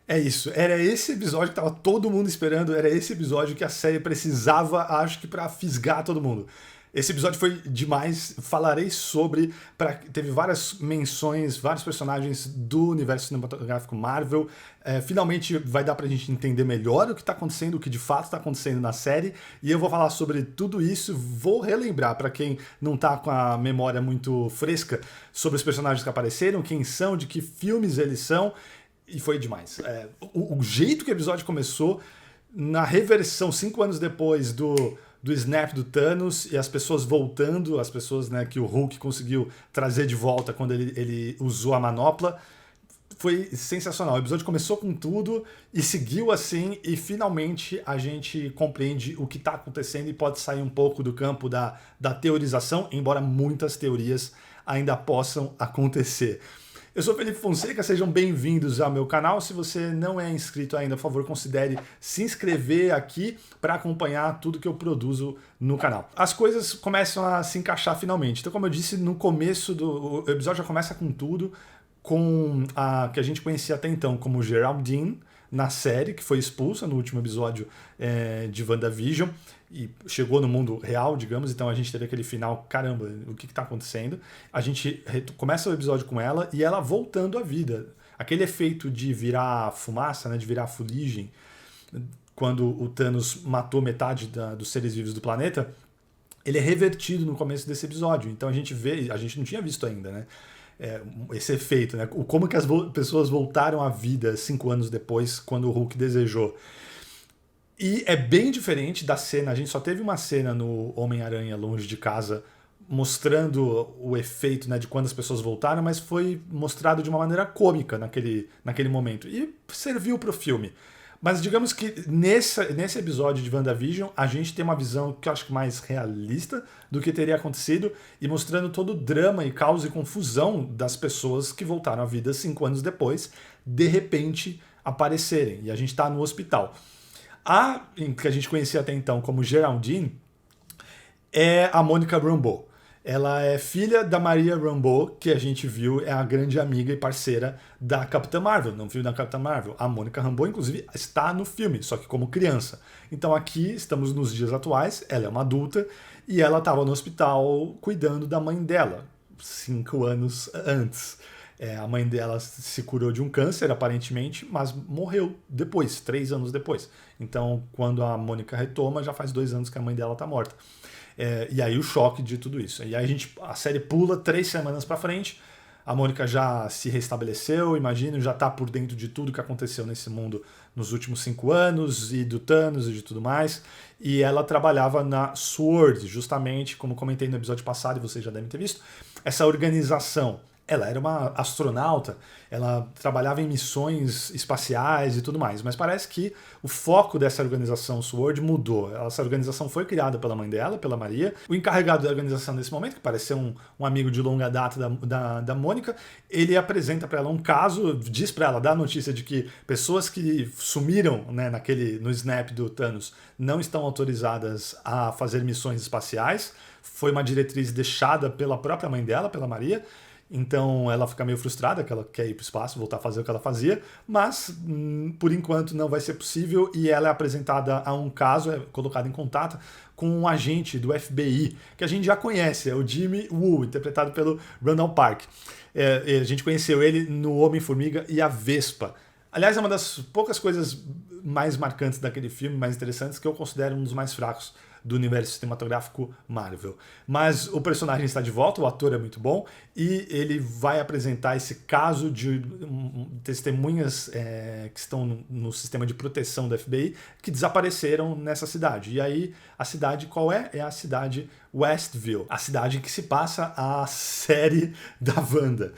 É isso, era esse episódio que tava todo mundo esperando, era esse episódio que a série precisava, acho que pra fisgar todo mundo. Esse episódio foi demais, falarei sobre, teve várias menções, vários personagens do universo cinematográfico Marvel. Finalmente vai dar pra gente entender melhor o que tá acontecendo, o que de fato tá acontecendo na série, e eu vou falar sobre tudo isso, vou relembrar pra quem não tá com a memória muito fresca sobre os personagens que apareceram, quem são, de que filmes eles são. E foi demais. O jeito que o episódio começou, na reversão 5 anos depois do snap do Thanos e as pessoas voltando, as pessoas, né, que o Hulk conseguiu trazer de volta quando ele usou a manopla, foi sensacional. O episódio começou com tudo e seguiu assim, e finalmente a gente compreende o que está acontecendo e pode sair um pouco do campo da teorização, embora muitas teorias ainda possam acontecer. Eu sou Felipe Fonseca, sejam bem-vindos ao meu canal. Se você não é inscrito ainda, por favor, considere se inscrever aqui para acompanhar tudo que eu produzo no canal. As coisas começam a se encaixar finalmente. Então, como eu disse, no começo do o episódio já começa com tudo, com a que a gente conhecia até então como Geraldine, na série, que foi expulsa no último episódio de WandaVision e chegou no mundo real, digamos, então a gente teve aquele final, caramba, o que está acontecendo? A gente começa o episódio com ela e ela voltando à vida. Aquele efeito de virar fumaça, né, de virar fuligem, quando o Thanos matou metade dos seres vivos do planeta, ele é revertido no começo desse episódio. Então a gente vê, a gente não tinha visto ainda, né? Esse efeito, né? Como que as pessoas voltaram à vida 5 anos depois, quando o Hulk desejou. E é bem diferente da cena, a gente só teve uma cena no Homem-Aranha Longe de Casa mostrando o efeito, né, de quando as pessoas voltaram, mas foi mostrado de uma maneira cômica naquele momento. E serviu para o filme. Mas digamos que nesse episódio de WandaVision, a gente tem uma visão que eu acho que mais realista do que teria acontecido e mostrando todo o drama e caos e confusão das pessoas que voltaram à vida 5 anos depois, de repente aparecerem. E a gente está no hospital. A que a gente conhecia até então como Geraldine é a Monica Rambeau. Ela é filha da Maria Rambeau, que a gente viu é a grande amiga e parceira da Capitã Marvel, no filme da Capitã Marvel. A Monica Rambeau, inclusive, está no filme, só que como criança. Então aqui estamos nos dias atuais, ela é uma adulta e ela estava no hospital cuidando da mãe dela, 5 anos antes. A mãe dela se curou de um câncer, aparentemente, mas morreu depois, 3 anos depois. Então, quando a Mônica retoma, já faz 2 anos que a mãe dela está morta. E aí o choque de tudo isso. E aí a série pula 3 semanas para frente, a Mônica já se restabeleceu, imagino, já está por dentro de tudo que aconteceu nesse mundo nos últimos 5 anos, e do Thanos e de tudo mais. E ela trabalhava na SWORD, justamente, como comentei no episódio passado, e vocês já devem ter visto, essa organização. Ela era uma astronauta, ela trabalhava em missões espaciais e tudo mais, mas parece que o foco dessa organização SWORD mudou. Essa organização foi criada pela mãe dela, pela Maria. O encarregado da organização nesse momento, que parece ser um amigo de longa data da Mônica, ele apresenta para ela um caso, diz para ela, dá a notícia de que pessoas que sumiram, né, no snap do Thanos não estão autorizadas a fazer missões espaciais. Foi uma diretriz deixada pela própria mãe dela, pela Maria. Então ela fica meio frustrada, que ela quer ir para o espaço, voltar a fazer o que ela fazia, mas por enquanto não vai ser possível, e ela é apresentada a um caso, é colocada em contato com um agente do FBI, que a gente já conhece, é o Jimmy Woo, interpretado pelo Randall Park. A gente conheceu ele no Homem-Formiga e a Vespa. Aliás, é uma das poucas coisas mais marcantes daquele filme, mais interessantes, que eu considero um dos mais fracos do universo cinematográfico Marvel. Mas o personagem está de volta, o ator é muito bom, e ele vai apresentar esse caso de testemunhas que estão no sistema de proteção do FBI que desapareceram nessa cidade. E aí, a cidade qual é? É a cidade Westview, a cidade em que se passa a série da Wanda.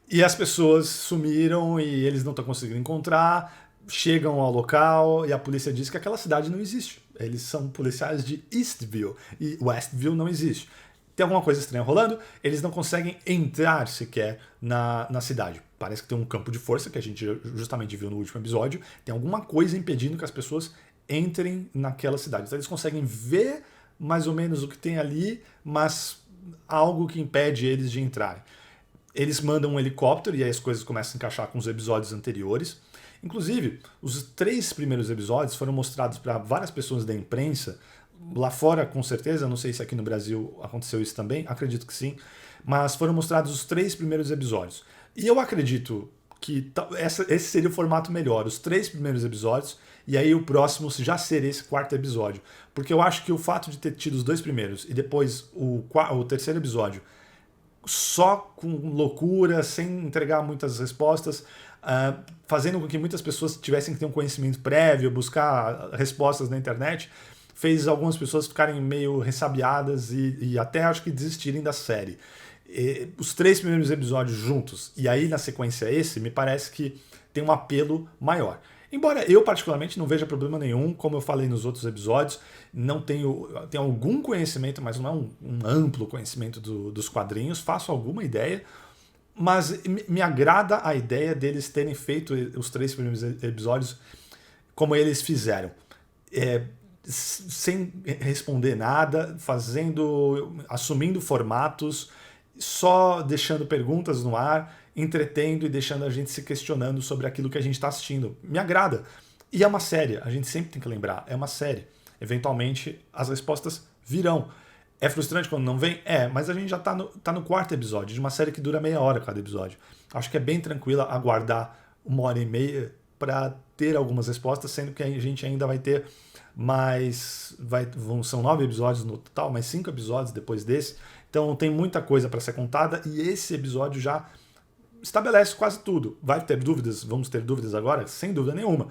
E as pessoas sumiram e eles não estão conseguindo encontrar, chegam ao local e a polícia diz que aquela cidade não existe. Eles são policiais de Eastview e Westview não existe. Tem alguma coisa estranha rolando, eles não conseguem entrar sequer na cidade. Parece que tem um campo de força, que a gente justamente viu no último episódio. Tem alguma coisa impedindo que as pessoas entrem naquela cidade. Então eles conseguem ver mais ou menos o que tem ali, mas algo que impede eles de entrarem. Eles mandam um helicóptero e aí as coisas começam a encaixar com os episódios anteriores. Inclusive, os 3 primeiros episódios foram mostrados para várias pessoas da imprensa, lá fora com certeza, não sei se aqui no Brasil aconteceu isso também, acredito que sim, mas foram mostrados os 3 primeiros episódios. E eu acredito que esse seria o formato melhor, os 3 primeiros episódios, e aí o próximo já seria esse 4º episódio. Porque eu acho que o fato de ter tido os 2 primeiros e depois o 3º episódio só com loucura, sem entregar muitas respostas, fazendo com que muitas pessoas tivessem que ter um conhecimento prévio, buscar respostas na internet, fez algumas pessoas ficarem meio ressabiadas e até acho que desistirem da série. Os 3 primeiros episódios juntos e aí na sequência esse, me parece que tem um apelo maior. Embora eu particularmente não veja problema nenhum, como eu falei nos outros episódios, tenho algum conhecimento, mas não é um amplo conhecimento dos quadrinhos, faço alguma ideia, mas me agrada a ideia deles terem feito os 3 primeiros episódios como eles fizeram. Sem responder nada, assumindo formatos, só deixando perguntas no ar, entretendo e deixando a gente se questionando sobre aquilo que a gente está assistindo. Me agrada. E é uma série, a gente sempre tem que lembrar, é uma série. Eventualmente as respostas virão. É frustrante quando não vem? Mas a gente já está no 4º episódio, de uma série que dura meia hora cada episódio. Acho que é bem tranquila aguardar 1h30 para ter algumas respostas, sendo que a gente ainda vai ter são 9 episódios no total, mais 5 episódios depois desse. Então tem muita coisa para ser contada e esse episódio já estabelece quase tudo. Vai ter dúvidas? Vamos ter dúvidas agora? Sem dúvida nenhuma.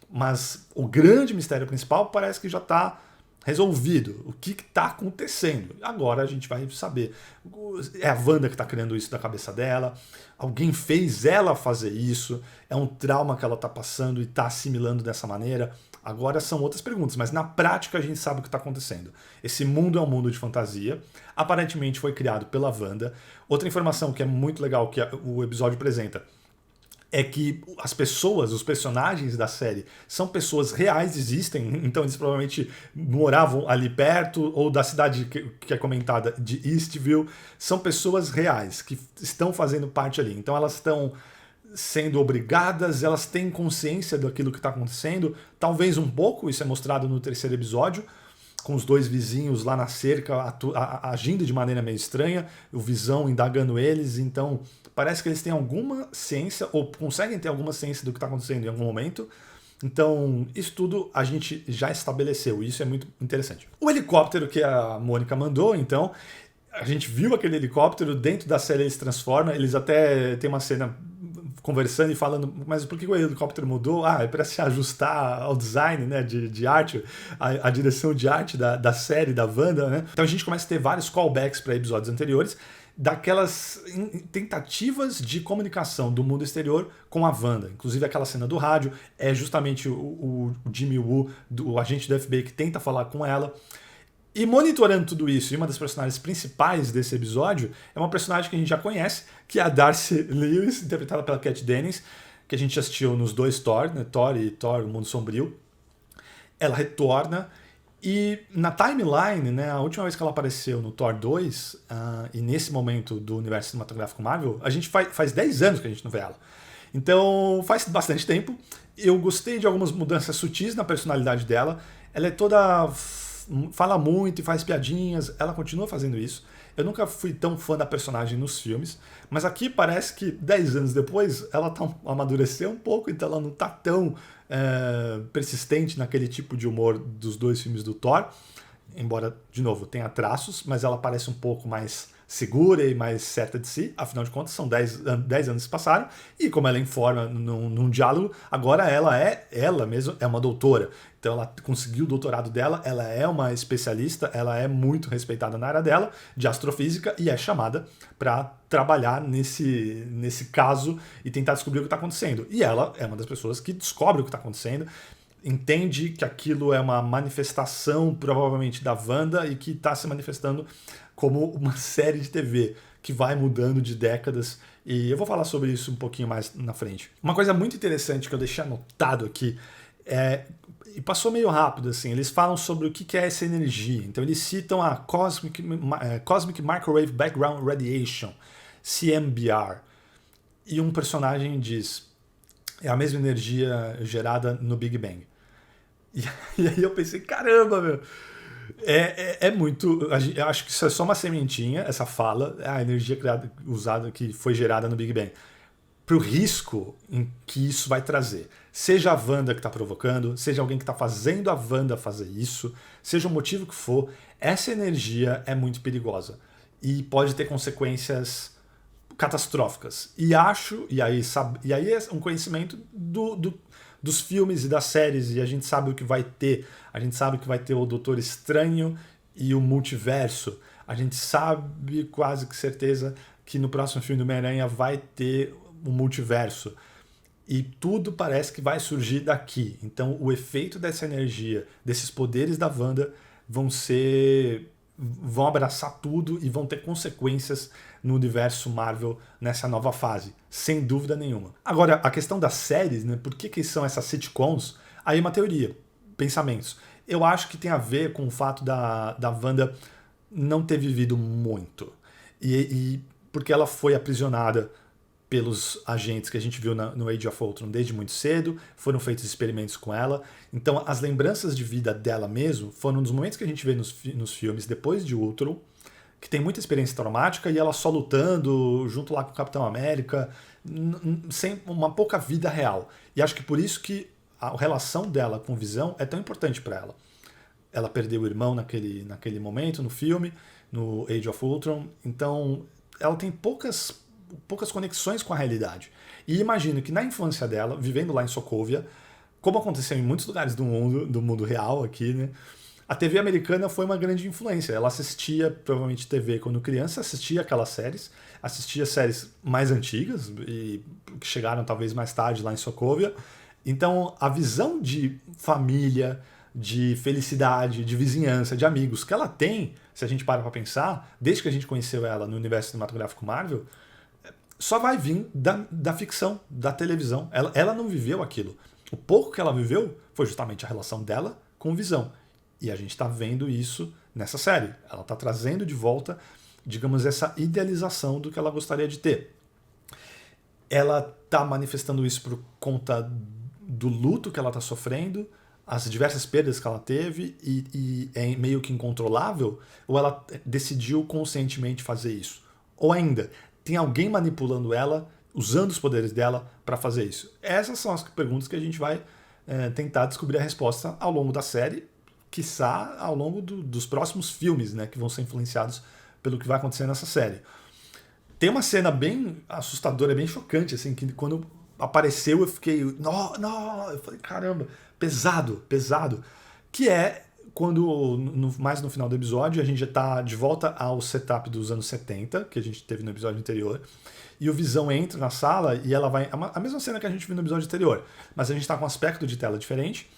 Mas o grande mistério principal parece que já está resolvido. O que está acontecendo? Agora a gente vai saber. É a Wanda que está criando isso da cabeça dela? Alguém fez ela fazer isso? É um trauma que ela está passando e está assimilando dessa maneira? Agora são outras perguntas, mas na prática a gente sabe o que está acontecendo. Esse mundo é um mundo de fantasia, aparentemente foi criado pela Wanda. Outra informação que é muito legal que o episódio apresenta é que as pessoas, os personagens da série, são pessoas reais, existem, então eles provavelmente moravam ali perto, ou da cidade que é comentada de Eastville, são pessoas reais que estão fazendo parte ali. Então elas estão sendo obrigadas, elas têm consciência daquilo que está acontecendo, talvez um pouco, isso é mostrado no 3º episódio, com os 2 vizinhos lá na cerca agindo de maneira meio estranha, o Visão indagando eles, então parece que eles têm alguma ciência, ou conseguem ter alguma ciência do que está acontecendo em algum momento. Então, isso tudo a gente já estabeleceu, e isso é muito interessante. O helicóptero que a Mônica mandou, então, a gente viu aquele helicóptero, dentro da série ele se transforma, eles até tem uma cena conversando e falando, mas por que o helicóptero mudou? É para se ajustar ao design, né, de arte, a direção de arte da série, da Wanda, né? Então a gente começa a ter vários callbacks para episódios anteriores, daquelas tentativas de comunicação do mundo exterior com a Wanda. Inclusive aquela cena do rádio é justamente o Jimmy Woo, o agente do FBI, que tenta falar com ela. E monitorando tudo isso, e uma das personagens principais desse episódio é uma personagem que a gente já conhece, que é a Darcy Lewis, interpretada pela Kat Dennings, que a gente assistiu nos 2 Thor, né? Thor e Thor, O Mundo Sombrio. Ela retorna e na timeline, né, a última vez que ela apareceu no Thor 2, e nesse momento do universo cinematográfico Marvel, a gente faz 10 anos que a gente não vê ela. Então faz bastante tempo. Eu gostei de algumas mudanças sutis na personalidade dela. Ela é toda... fala muito e faz piadinhas, ela continua fazendo isso. Eu nunca fui tão fã da personagem nos filmes, mas aqui parece que 10 anos depois ela amadureceu um pouco, então ela não tá tão persistente naquele tipo de humor dos 2 filmes do Thor, embora, de novo, tenha traços, mas ela parece um pouco mais segura e mais certa de si, afinal de contas são 10 anos que passaram, e como ela informa num diálogo, agora ela mesma é uma doutora, então ela conseguiu o doutorado dela, ela é uma especialista, ela é muito respeitada na área dela, de astrofísica, e é chamada para trabalhar nesse caso e tentar descobrir o que está acontecendo, e ela é uma das pessoas que descobre o que está acontecendo, entende que aquilo é uma manifestação provavelmente da Wanda e que está se manifestando como uma série de TV que vai mudando de décadas, e eu vou falar sobre isso um pouquinho mais na frente. Uma coisa muito interessante que eu deixei anotado aqui, e passou meio rápido, assim, eles falam sobre o que é essa energia, então eles citam a Cosmic Microwave Background Radiation, CMBR, e um personagem diz: é a mesma energia gerada no Big Bang. E, e aí eu pensei, caramba, meu, é muito. Eu acho que isso é só uma sementinha, essa fala, a energia criada, usada, que foi gerada no Big Bang, para o risco em que isso vai trazer. Seja a Wanda que está provocando, seja alguém que está fazendo a Wanda fazer isso, seja o motivo que for, essa energia é muito perigosa e pode ter consequências catastróficas. E acho, e aí é um conhecimento dos filmes e das séries, e a gente sabe o que vai ter. A gente sabe que vai ter o Doutor Estranho e o multiverso. A gente sabe quase que certeza que no próximo filme do Homem-Aranha vai ter o multiverso. E tudo parece que vai surgir daqui. Então o efeito dessa energia, desses poderes da Wanda, vão abraçar tudo e vão ter consequências no universo Marvel nessa nova fase, sem dúvida nenhuma. Agora, a questão das séries, né? Por que são essas sitcoms? Aí uma teoria, pensamentos. Eu acho que tem a ver com o fato da Wanda não ter vivido muito. E porque ela foi aprisionada pelos agentes que a gente viu no Age of Ultron desde muito cedo, foram feitos experimentos com ela. Então, as lembranças de vida dela mesmo foram dos momentos que a gente vê nos filmes depois de Ultron, que tem muita experiência traumática, e ela só lutando junto lá com o Capitão América, sem uma pouca vida real. E acho que por isso que a relação dela com Visão é tão importante para ela. Ela perdeu o irmão naquele momento, no filme, no Age of Ultron. Então, ela tem poucas conexões com a realidade. E imagino que na infância dela, vivendo lá em Sokovia, como aconteceu em muitos lugares do mundo real aqui, né? A TV americana foi uma grande influência. Ela assistia, provavelmente, TV quando criança, assistia aquelas séries, assistia séries mais antigas, e que chegaram talvez mais tarde lá em Sokovia. Então, a visão de família, de felicidade, de vizinhança, de amigos que ela tem, se a gente para pra pensar, desde que a gente conheceu ela no universo cinematográfico Marvel, só vai vir da ficção, da televisão. Ela não viveu aquilo. O pouco que ela viveu foi justamente a relação dela com Visão. E a gente está vendo isso nessa série. Ela está trazendo de volta, digamos, essa idealização do que ela gostaria de ter. Ela está manifestando isso por conta do luto que ela está sofrendo, as diversas perdas que ela teve, e é meio que incontrolável, ou ela decidiu conscientemente fazer isso? Ou ainda, tem alguém manipulando ela, usando os poderes dela para fazer isso? Essas são as perguntas que a gente vai tentar descobrir a resposta ao longo da série, quiçá ao longo dos próximos filmes, né, que vão ser influenciados pelo que vai acontecer nessa série. Tem uma cena bem assustadora, bem chocante, assim, que quando apareceu eu fiquei, não, eu falei, caramba, pesado, que é quando, mais no final do episódio, a gente já está de volta ao setup dos anos 70, que a gente teve no episódio anterior, e o Visão entra na sala e ela vai, a mesma cena que a gente viu no episódio anterior, mas a gente está com um aspecto de tela diferente,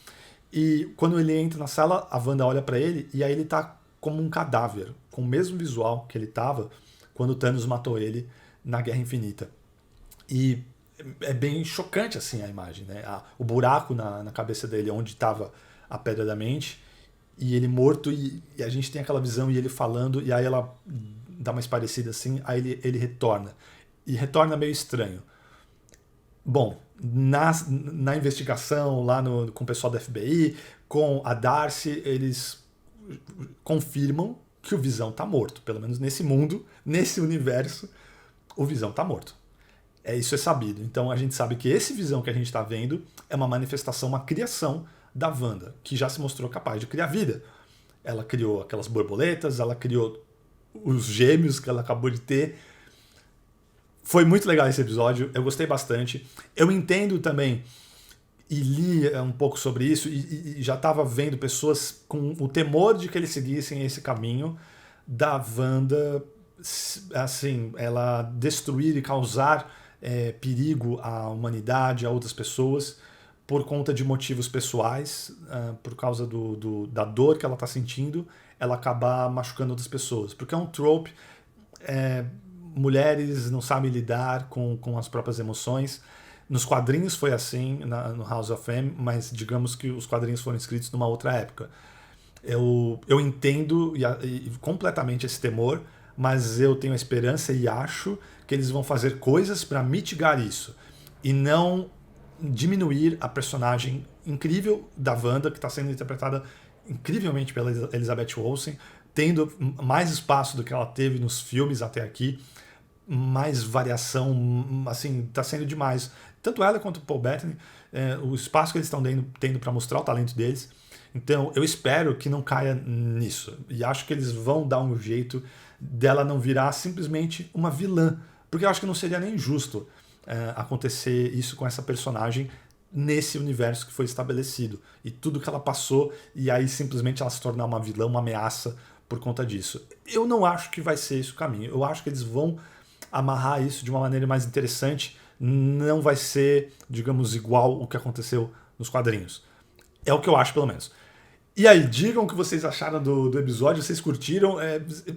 e quando ele entra na sala, a Wanda olha para ele e aí ele tá como um cadáver, com o mesmo visual que ele tava quando o Thanos matou ele na Guerra Infinita. E é bem chocante assim a imagem, né? O buraco na cabeça dele onde estava a Pedra da Mente, e ele morto, e a gente tem aquela visão e ele falando, e aí ela dá uma esparecida assim, aí ele retorna. E retorna meio estranho. Bom, na investigação lá com o pessoal da FBI, com a Darcy, eles confirmam que o Visão tá morto. Pelo menos nesse mundo, nesse universo, o Visão tá morto. Isso é sabido. Então a gente sabe que esse Visão que a gente está vendo é uma manifestação, uma criação da Wanda, que já se mostrou capaz de criar vida. Ela criou aquelas borboletas, ela criou os gêmeos que ela acabou de ter. Foi muito legal esse episódio, eu gostei bastante. Eu entendo também, e li um pouco sobre isso, e já estava vendo pessoas com o temor de que eles seguissem esse caminho da Wanda, assim, ela destruir e causar perigo à humanidade, a outras pessoas, por conta de motivos pessoais, por causa da dor que ela está sentindo, ela acabar machucando outras pessoas. Porque é um trope, mulheres não sabem lidar com as próprias emoções. Nos quadrinhos foi assim, no House of M, mas digamos que os quadrinhos foram escritos numa outra época. Eu entendo completamente esse temor, mas eu tenho a esperança e acho que eles vão fazer coisas para mitigar isso. E não diminuir a personagem incrível da Wanda, que está sendo interpretada incrivelmente pela Elizabeth Olsen, tendo mais espaço do que ela teve nos filmes até aqui, mais variação, assim, tá sendo demais. Tanto ela quanto o Paul Bettany, o espaço que eles estão tendo para mostrar o talento deles. Então, eu espero que não caia nisso. E acho que eles vão dar um jeito dela não virar simplesmente uma vilã. Porque eu acho que não seria nem justo acontecer isso com essa personagem nesse universo que foi estabelecido. E tudo que ela passou, e aí simplesmente ela se tornar uma vilã, uma ameaça por conta disso. Eu não acho que vai ser esse o caminho. Eu acho que eles vão amarrar isso de uma maneira mais interessante. Não vai ser, digamos, igual o que aconteceu nos quadrinhos. É o que eu acho, pelo menos. E aí, digam o que vocês acharam do episódio, vocês curtiram?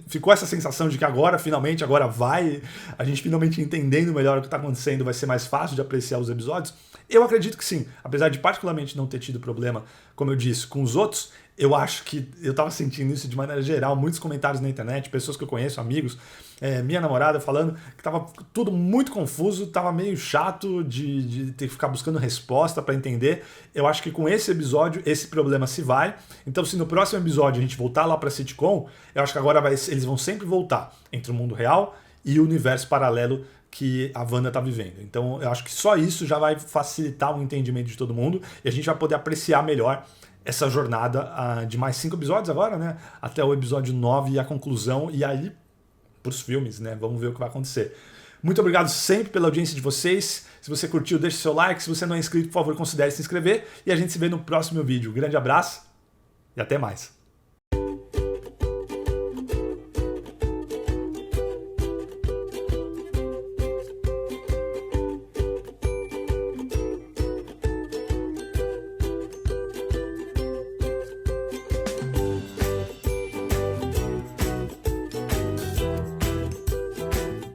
Ficou essa sensação de que agora, finalmente, agora vai, a gente finalmente entendendo melhor o que está acontecendo, vai ser mais fácil de apreciar os episódios? Eu acredito que sim, apesar de particularmente não ter tido problema, como eu disse, com os outros, eu acho que eu estava sentindo isso de maneira geral, muitos comentários na internet, pessoas que eu conheço, amigos, minha namorada falando que estava tudo muito confuso, estava meio chato de ter que ficar buscando resposta para entender. Eu acho que com esse episódio, esse problema se vai. Então, se no próximo episódio a gente voltar lá para sitcom, eu acho que agora eles vão sempre voltar entre o mundo real e o universo paralelo que a Wanda está vivendo. Então, eu acho que só isso já vai facilitar o entendimento de todo mundo e a gente vai poder apreciar melhor essa jornada de mais 5 episódios agora, né? Até o episódio 9 e a conclusão, e aí pros filmes, né? Vamos ver o que vai acontecer. Muito obrigado sempre pela audiência de vocês. Se você curtiu, deixe seu like. Se você não é inscrito, por favor, considere se inscrever. E a gente se vê no próximo vídeo. Um grande abraço e até mais.